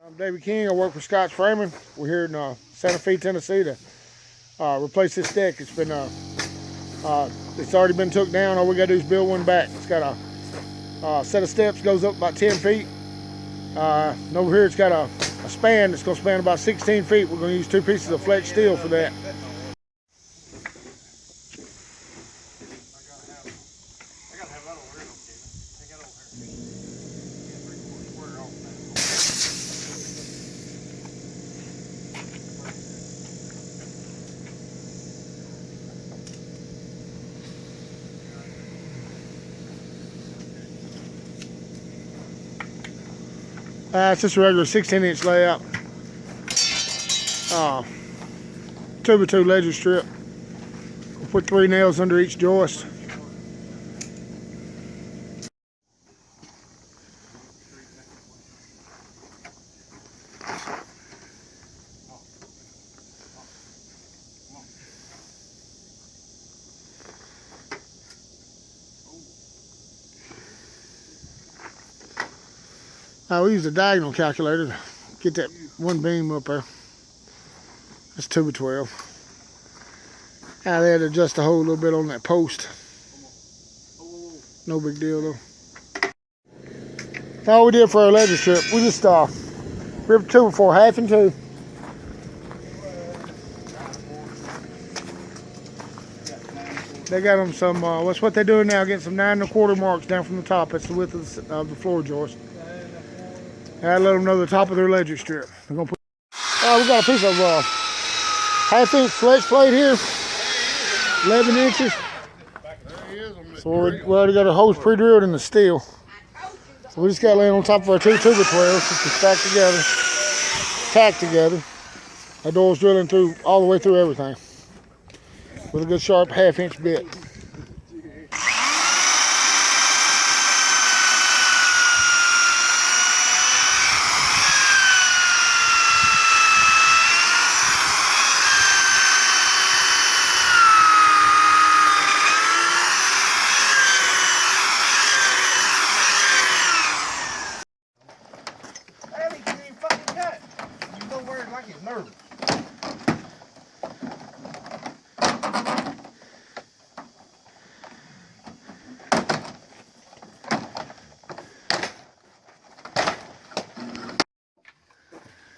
I'm David King. I work for Scott's Framing. We're here in Santa Fe, Tennessee to replace this deck. It's been it's already been took down. All we got to do is build one back. It's got a set of steps, goes up about 10 feet. And over here it's got a span that's going to span about 16 feet. We're going to use 2 pieces of flex steel for that. It's just a regular 16-inch layout. 2x2 ledger strip. We'll put 3 nails under each joist. We use a diagonal calculator to get that one beam up there. That's 2x12. Now they had to adjust the hole a little bit on that post. No big deal though. All we did for our ledger strip, we just ripped 2x4, 1/2 and 2. They got them some, what's what they're doing now, getting some 9 1/4 marks down from the top. That's the width of the floor joist. I let them know the top of their ledger strip. We're gonna put. We got a piece of 1/2-inch flex plate here, 11 inches. So we already got our holes pre-drilled in the steel. So we just got to lay on top of our 2 2x12s just to stack together, tack together. Our door's drilling through all the way through everything with a good sharp 1/2-inch bit.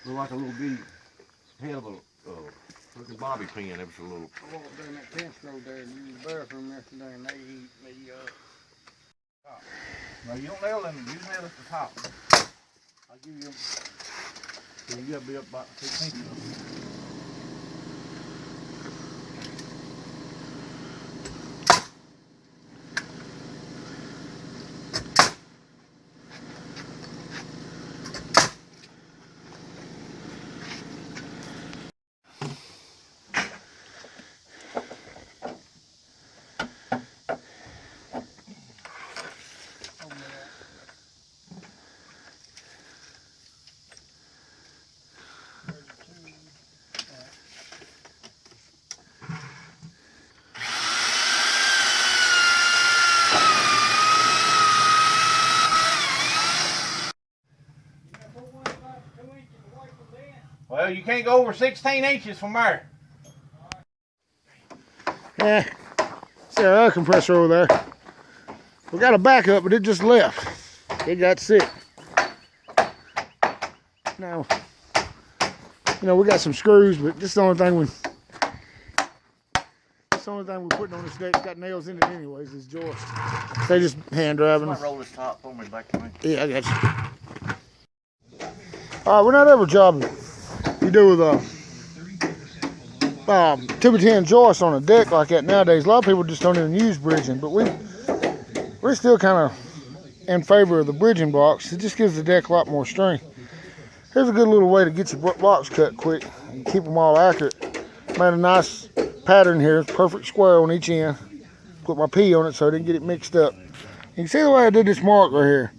Look like a little bitty head of a looking bobby pin. It was a little. I walked down that fence road there and used the bathroom yesterday, and they top. No, you don't nail them. You nail at the top. I'll give you. So you gotta be up about 6 inches. Well, you can't go over 16 inches from there. Yeah, see our air compressor over there. We got a backup, but it just left. It got sick. Now, we got some screws, but this is the only thing we're putting on this deck. It's got nails in it anyways, is joist. They just hand driving them. Roll this top for me back to me. Yeah, I got you. We're not ever jobbing. You do with 2x10 joists on a deck like that nowadays. A lot of people just don't even use bridging, but we're still kind of in favor of the bridging blocks. It just gives the deck a lot more strength. Here's a good little way to get your blocks cut quick and keep them all accurate. Made a nice pattern here, perfect square on each end. Put my P on it so I didn't get it mixed up. You can see the way I did this mark right here.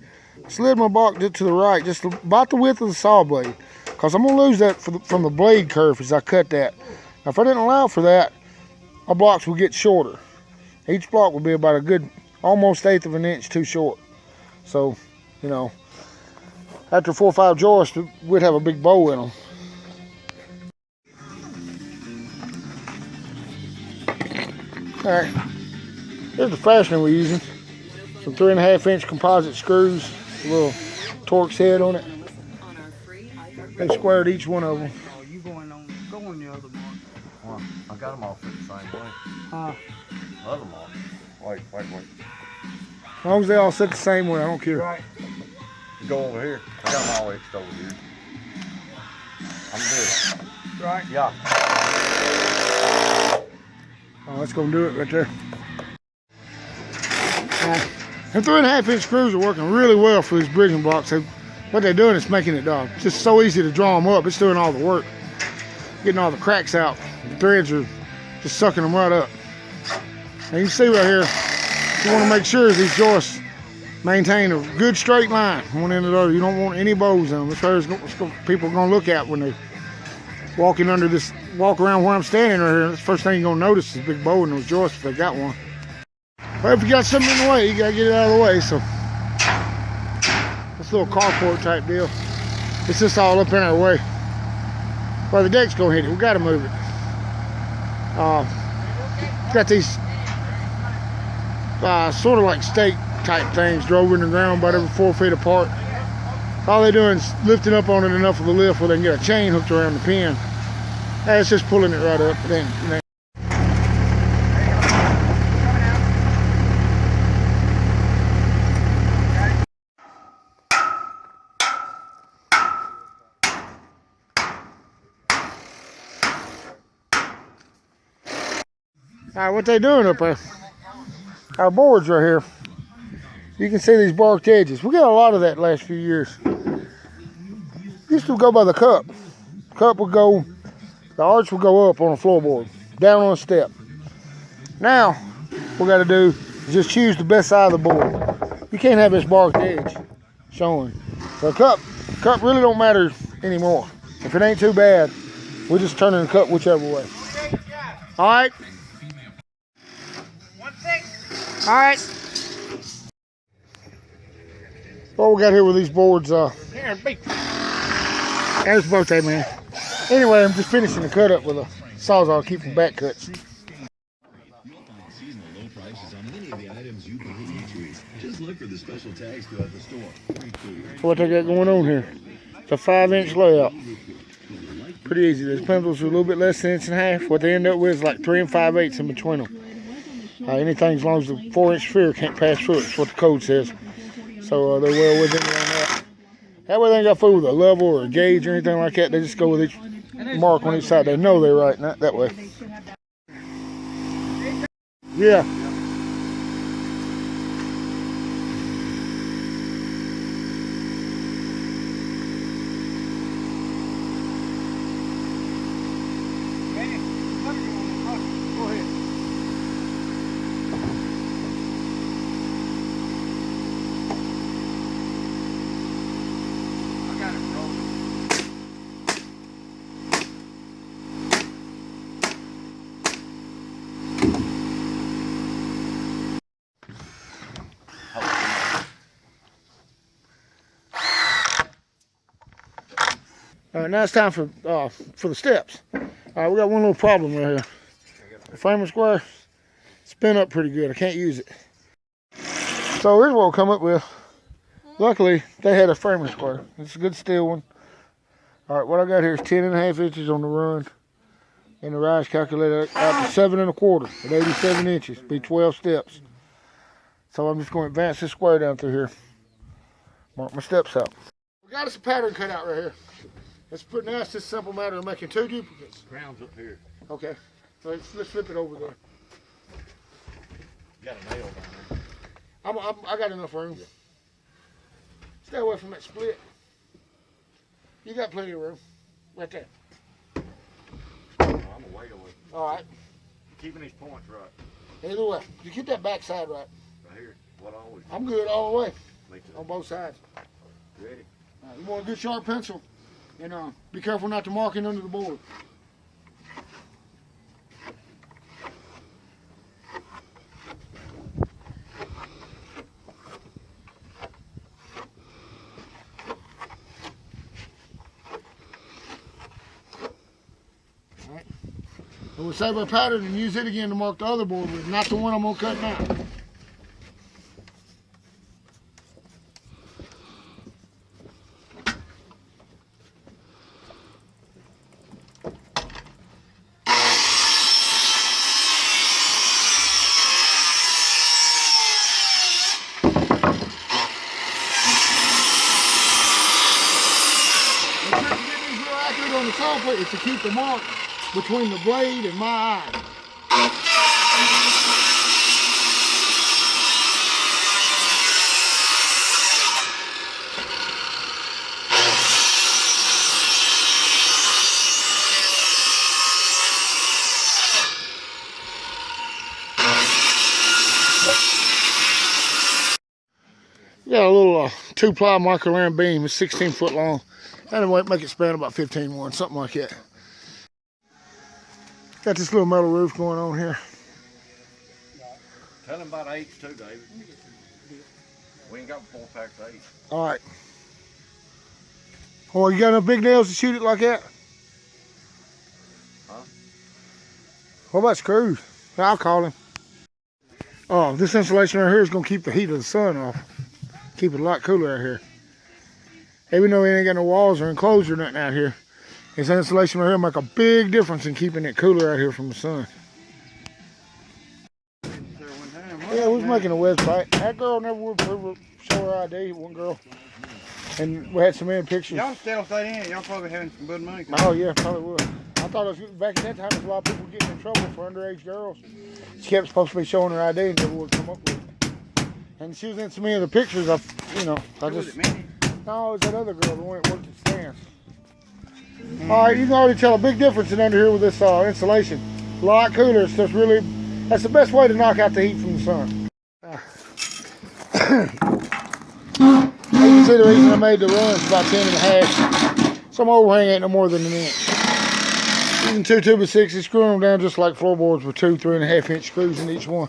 Slid my block just to the right, just about the width of the saw blade, because I'm going to lose that from the blade curve as I cut that. Now, if I didn't allow for that, my blocks would get shorter. Each block would be about a good almost 1/8 of an inch too short. So, after 4 or 5 joists, we'd have a big bow in them. All right, here's the fastening we're using. Some 3.5-inch composite screws, a little Torx head on it. They squared each one of them. Oh, you going the other one? Well, I got them all fit the same way. Other mark. Wait. As long as they all sit the same way, I don't care. Right. Go over here. I got them all etched over here. I'm good. Right. Yeah. Oh, that's gonna do it right there. And 3.5-inch screws are working really well for these bridging blocks. What they're doing is making it just so easy to draw them up. It's doing all the work, getting all the cracks out. The threads are just sucking them right up. And you can see right here, you want to make sure these joists maintain a good straight line, one end to the other. You don't want any bows in them. That's what people are going to look at when they walk around where I'm standing right here. That's the first thing you're going to notice is a big bow in those joists if they got one. But if you got something in the way, you got to get it out of the way. So this little carport type deal, it's just all up in our way. Well, the deck's going to hit it. We got to move it. Got these sort of like stake type things drove in the ground about every 4 feet apart. All they're doing is lifting up on it enough of the lift where they can get a chain hooked around the pin. And it's just pulling it right up. All right, what they doing up there? Our boards right here. You can see these barked edges. We got a lot of that last few years. Used to go by the cup. Cup would go, the arch would go up on a floorboard, down on a step. Now, what we got to do is just choose the best side of the board. You can't have this barked edge showing. The cup really don't matter anymore. If it ain't too bad, we're just turning the cup whichever way. All right. All right. What we got here with these boards, there's birthday man. Anyway, I'm just finishing the cut up with a sawzall, keeping back cuts. Seasonal low prices on many of the items you buy each week. Just look for the special tags throughout the store. What they got going on here? It's a 5-inch layout. Pretty easy. Those pencils are a little bit less than 1.5 inches. What they end up with is like 3 5/8 in between them. Anything as long as the 4-inch sphere can't pass through it. That's what the code says. So they're well within it on that. That way they ain't got to fool with a level or a gauge or anything like that. They just go with each mark on each side. They know they're right, not that way. Yeah. Go ahead. All right, now it's time for the steps. All right, we got one little problem right here. The framer square spin up pretty good. I can't use it. So here's what we'll come up with. Luckily, they had a framer square. It's a good steel one. All right, what I got here is 10.5 inches on the run, and the rise calculator out to 7 1/4 at 87 inches. Be 12 steps. So I'm just going to advance this square down through here. Mark my steps out. We got us a pattern cut out right here. Now it's just a simple matter of making 2 duplicates. Ground's up here. Okay, so let's flip it over there. You got a nail down there. I got enough room. Yeah. Stay away from that split. You got plenty of room. Right there. Oh, I'm a way away. All right. Keeping these points right. Either way. You keep that back side right. Right here. What always. I'm good all the way. Me too. On both sides. Ready? You want a good sharp pencil. And be careful not to mark it under the board. And we'll save our pattern and use it again to mark the other board with, not the one I'm gonna cut now. On the software is to keep the mark between the blade and my eye. Got a little 2-ply micro-lamb beam. It's 16 foot long. And it make it span about 15-1, something like that. Got this little metal roof going on here. Tell him about eights too, David. We ain't got 4 packs of 8. All right. Oh, you got enough big nails to shoot it like that? Huh? What about screws? I'll call him. Oh, this insulation right here is going to keep the heat of the sun off. Keep it a lot cooler out here. Even though we ain't got no walls or enclosure or nothing out here, this insulation right here make a big difference in keeping it cooler out here from the sun. Yeah, we was making a website. That girl never would show her ID, one girl. And we had so many pictures. Y'all still stay in, y'all probably having some good money. Oh yeah, probably would. I thought it was, back at that time, there was a lot of people getting in trouble for underage girls. She kept supposed to be showing her ID and never would come up with it. And she was in so many of the pictures, I just... No, it was that other girl, the one that worked at Stan's. All right, you can already tell a big difference in under here with this insulation. A lot cooler. It's just really, that's the best way to knock out the heat from the sun. You can see the reason I made the runs about 10.5. Some overhang ain't no more than 1 inch. Using 2 2x6s, screwing them down just like floorboards with 2 3.5 inch screws in each one.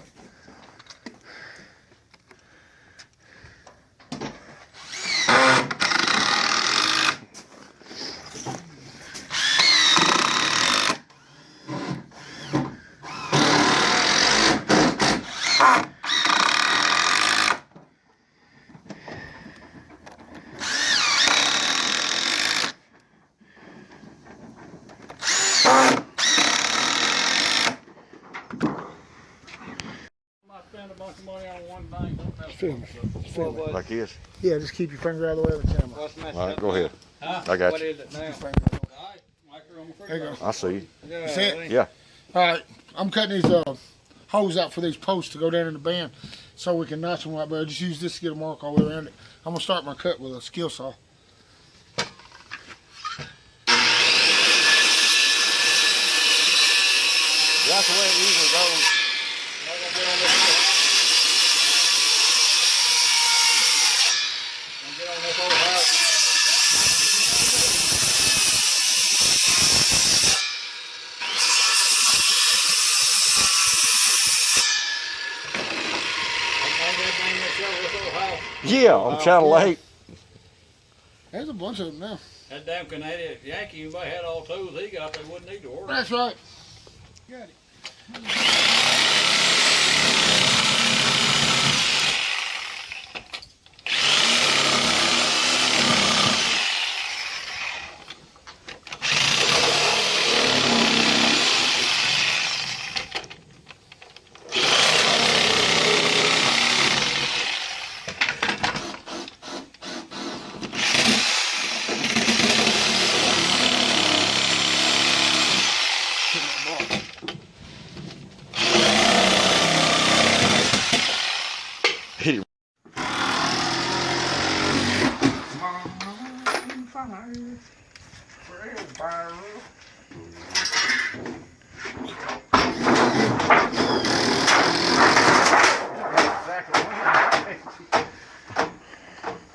Film it. Like this? Yeah, just keep your finger out of the way of the camera. All right, go ahead. I got you. There you go. I see you. You see it? Yeah. All right, I'm cutting these holes out for these posts to go down in the band so we can notch them right there. Just use this to get a mark all the way around it. I'm going to start my cut with a skill saw. That's the way it usually goes. Yeah, on Channel 8. There's a bunch of them now. That damn Canadian Yankee, you might had all tools he got, they wouldn't need to order. That's right. Got it.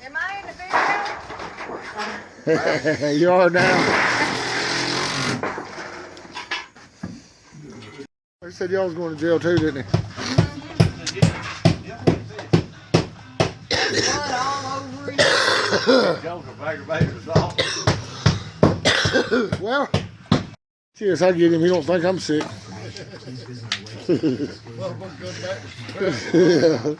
Am I in the video? You are now. They said y'all was going to jail too, didn't they? Blood all over you. Well, cheers, I get him. He don't think I'm sick. Well, we'll go back to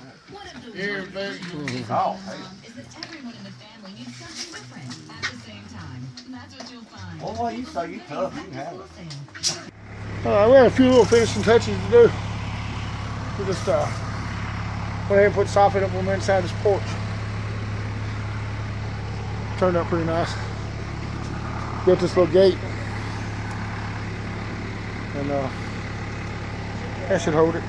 Yeah. everything. Oh, Is that everyone in the family needs something different at the same time. That's what you'll find. boy, you so you tough. You can have it. Alright, we had a few little finishing touches to do. We just went ahead and put soffit up on the inside of this porch. Turned out pretty nice. Built this little gate. And that should hold it.